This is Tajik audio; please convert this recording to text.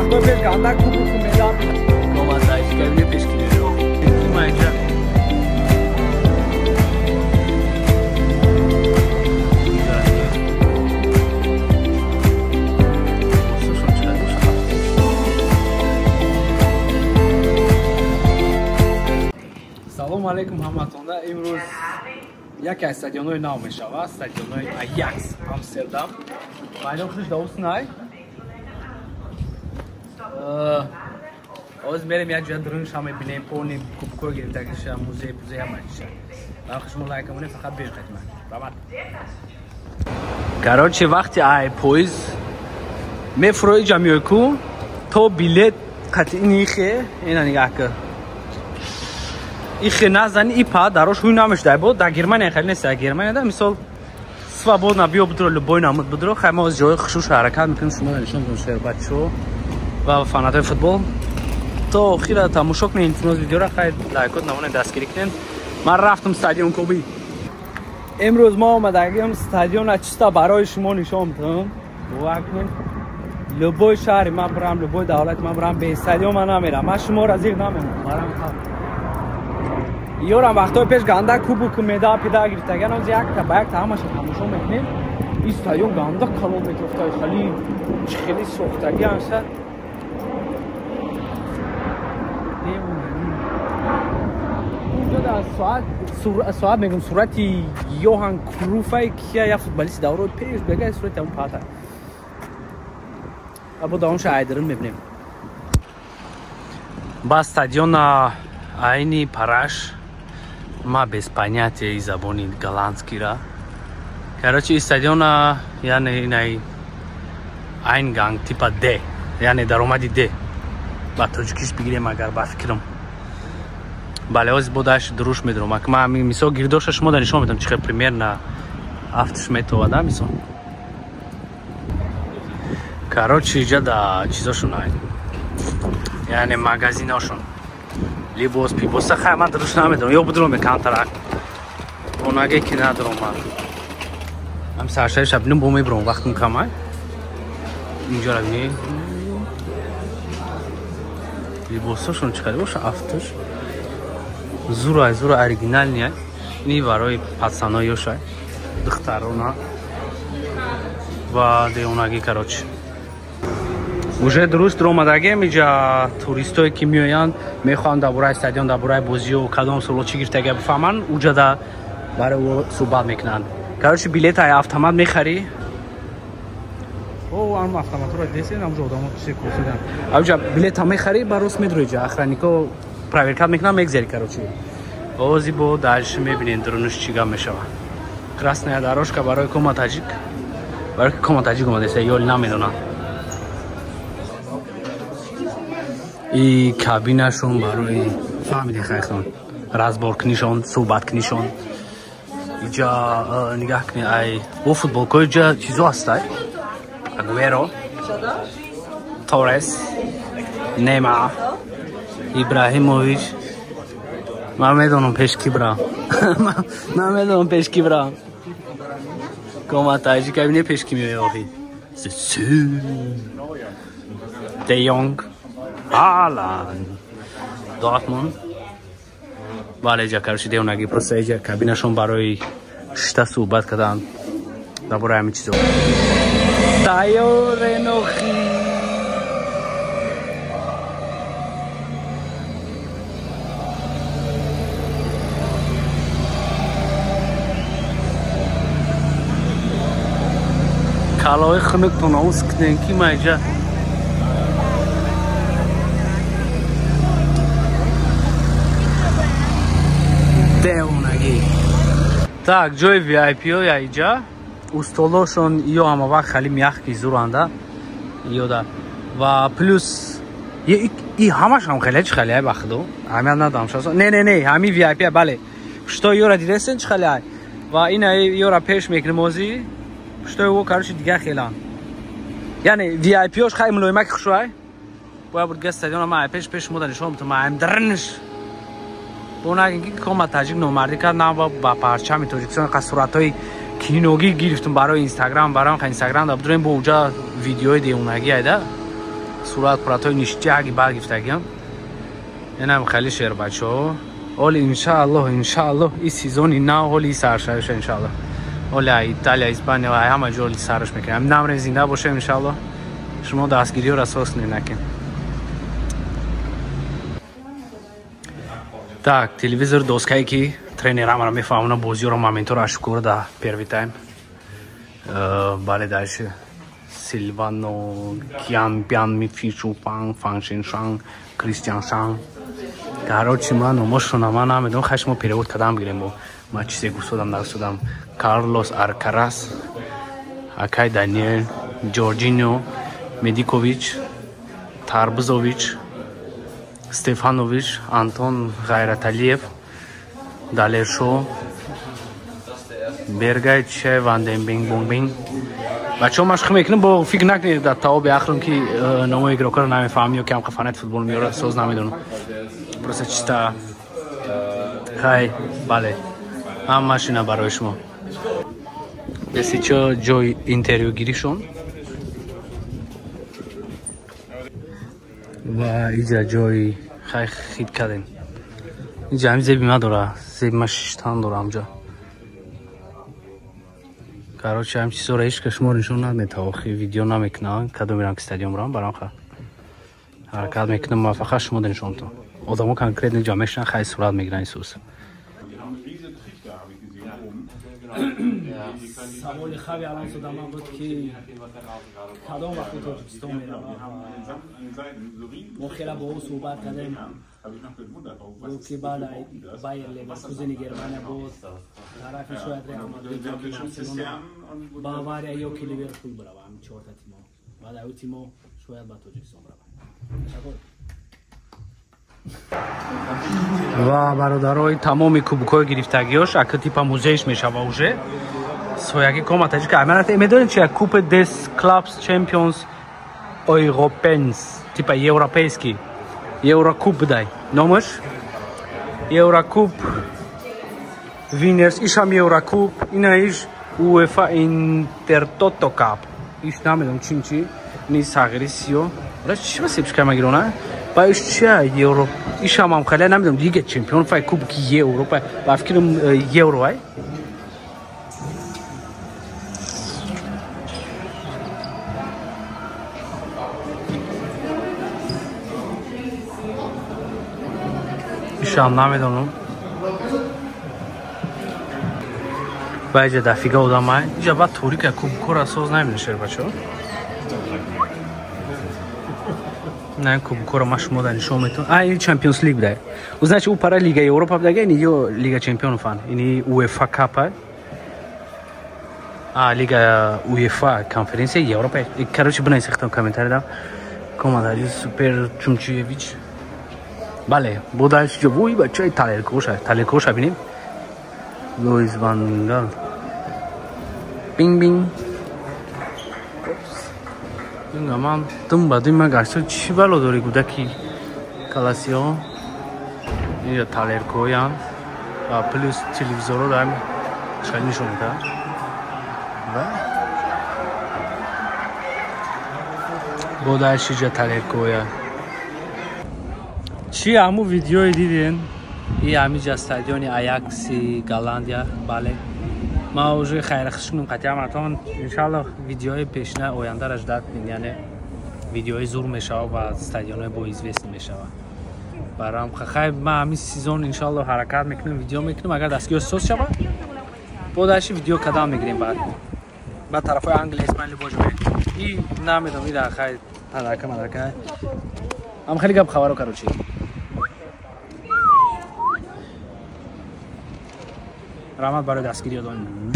вақтой пеш гандак кубку медал коматаҷи кабине пешкиниро имаҷа салому алейкум ҳаматонда. имрӯз яке аз стадионҳои нав мешавад, стадионҳои Аякс Амстердам. майдон худаш давуснай ҳозир мерем як ҷоя дрӯнша мебинем, поним кубкро гирифтагиша музей пузей ҳамаиша. барои шумо лайк кунед, фақат бирқед ман. рамат. короче вақти ай поиз мефурои ҷамиёку то билет қатъинихе ина нигаҳ кар ихе назани ипа дарош хуй намешдай бо да Германия хали нест да Германия да мисол свободно биё будро любой намуд будро хай мо аз ҷои хушуш ҳаракат мекунем шумо нишон кунем шер бачаҳо ва фанатои футбол то охира тамошо кунем интиноз видеоро хай лайкот намоне дастгирӣ кунем. ман рафтам стадион кобӣ. имрӯз мо омадагим стадиона чиста барои шумо нишон бидам. бовар кунед любой шаҳри ман бирам, любой давлати ман бирам, бе стадион ман намерам. ман шуморо зиқ намемонам. барам хам ёрам вақтои пеш ганда кубок медал пида гирифтаган оз якта ба якта ҳамаша тамошо мекунем. ин стадион ганда калон метофта хали хели сохтаги аша соат мегум сурати Йохан Круфай кия я футболисти даврои пеш бегай сурати ҳамн пата або давомша айдарин мебинем. ба стадиона айни параш ма без понятияи забони голландскира. короче ин стадиона яъне инай айнганг типа д яъне даромади д ба тоҷикиш бигирем агар ба фикрам бале ҳозир бодаш дуруш медурам ман мисол гирдоша шумо да нишон медам чихел примерно афташ метова да мисол короче иҷа да чизошун ай яъне магазиношун либос пибоса хай ман дуруш намедорам ё будурам контракт онаге ки надорам ман ам саршаи шабинум бо мебурам вақт мукамай инҷо равни либосошун чиқади боша афташ зура оригинальни ни барои пацанои ёшай духтарона ва деонаги короче уже дуруст омадагем иҷа туристое ки меоянд мехоҳанд дар бораи стадион дар бораи бозиҳо кадом суоло чӣ гирифтага бифаҳманд уҷа да барои ӯ суҳбат мекунанд. короче билетаи автомат мехарӣ ам автоматро десен амҷо одамо пише курсидан авҷа билета мехарӣ барост медури ҷа охраннико проверкат мекунам мегзери короче ҳозир бо дальше мебинем дурунуш чӣ гап мешавад. красная дорожка барои кома таҷик барои кома таҷик омадеса ёли намедонам и кабинашон барои фаҳмиди хайхон разбор кунишон суҳбат кунишон иҷа нигаҳ кунед ай бо футболкои ҷа чизо ҳастай агуэро торес нема ибраҳимович ман медонам пеш ки бирам ман медонам пеш ки бирам коматаҷи кабине пеш ки меёхи де йонг Haaland Dortmund бале ҷа короче деонаги просто иҷа кабинашон барои шита суҳбат карданд дар бораи ҳамин чизо тайёре нохи калои хунуктон аус кунен ки майҷа так ҷои VIP-ҳо яиҷа устолошон ё ҳамавақт хали мягки зуранда ёда ва плюс и ҳамашам хеле чӣ хали ай бахудо ҳамият надам шо не ҳами VIP бале пуштои ёра дидесен чӣ хали ай ва ина ёра пеш мекунем озӣ пуштои ӯ короче дига хелан яъне VIP-ҳош хай мулоимаки хушу ай боя буд га стадиона ма пеш мода нишон бутум айм дрнш бонагинги кома таҷик номардӣ кард на ба парчами тоҷикистон қа суратҳои киногӣ гирифтум барои инстаграм барои инстаграм да будурем бо уҷа видеои деонагӣ айда сурат пуратои ништяги баргифтагиам. Инам хали шер бачо. Оли иншаллоҳ ин сезони нав оли саршавиш иншаллоҳ. Оли Италия, Испания ва ҳама ҷо оли сарш мекунем. Намре зинда бошем иншаллоҳ. Шумо дастгириёро асос накин. Так, телевизор доскае ки тренерамро мефаҳмонам бозиёро моменторо ашкур да первый тайм. Бале дальше Силвано, Киан, Пиан, Мифишу, Пан, Фаншин, Шан, Кристиан Шан. Короче, ман номошона ман намедонам, хай шумо перевод кардам бигирем бо ман чизе гӯштодам нагӯштодам. Карлос Аркарас, Акай Даниэл, Джорджиньо, Медикович, Тарбузович, Стефанович, Антон Ғайраталиев, Далершо, Бергай Че, Ванденбинг Бонбинг. Бачаҳо машқ мекунем бо фикр накунед дар тавоби ахрон ки номои игрокаро намефаҳмам ё ки ҳам фанати футбол меёрад соз намедонам. Просто чиста хай бале ҳам машина барои шумо. Десичо ҷои интервюгиришон ва иҷа ҷои хай хит кардем. Иҷа ҳами зеби ма дора, зеби ма шиштан дорам ҷа. Короче, ҳам чизоро ҳеч кас шумо нишон наметавон, видео намекунам, кадом мирам ки стадионрам барам ха. Ҳаракат мекунам, ма фақат шумо нишонтон. Одамо конкретно ҷа мешинан, хай сурат мегиран исус. سوال خوابی الان صدام من بود که کدام وقت تاجیکستان میرم ما خیلی با او صحبت کردیم گفت که بله بایر لیورکوزن گرمانیا بود طرفی شاید رئال مادرید یا بارسلونا باواریا یا که لیورپول بروم چهار تا تیم‌ها بعد او تیم‌ها شاید با تاجیکستان بروم تشکر ва бародарои тамоми кубокҳои гирифтагиҳош ака типа музеиш мешава уже сояги коматаҷи ка аманат медонед чия купе дес клабс чемпионс ойропенс типа европейский еврокуб будай номаш еврокуб винерс ишам еврокуб ина иш уефа интертото кап иш намедонам чинчи ни сағири сиё ра чима сепшка магирона ба иш чия евро ишам ам хеле намедонам лига чемпион фай кубки европа ба фикрам евро ай ишам намедонам ба иҷа дафига одамай иҷа ба торика кубкора соз намешер бачаҳо на кубкора ма шумо дар нишон метавон ин чемпионс лиг буда узначи у пара лига европа будага ини ё лига чемпионов ан ини уефа капа лига уефа конференсия европа короче бинависехтам комментарияда командари супер чумчиевич бале бодаш ҷо вой бачаи талекоша бинем луис ван гал бинг бинг ман дум ба дума гашто чӣ бало дори гудаки каласиҳо инҷа талеркоям ва плюс телевизорро дам чали нишон медиҳад бодаш иҷа талеркоя чӣ ҳаму видеое диден и ҳамиҷа стадиони аякси голландия бале ма уже хайрахшунум қатъиаматон иншаллоҳ видеои пешина ояндараш дад яъне видеои зур мешава ва стадионҳои боизвестӣ мешава барам хай ма ҳамин сезон иншаллоҳ ҳаракат мекунам видео мекунам агар дастгиҳо соз шава бодаши видео кадам мегирем ба тарафҳои англия испания божаме и намедонам ида хай мадарака ам хеле гап хабаро короче раҳмат барои дастгирии одамон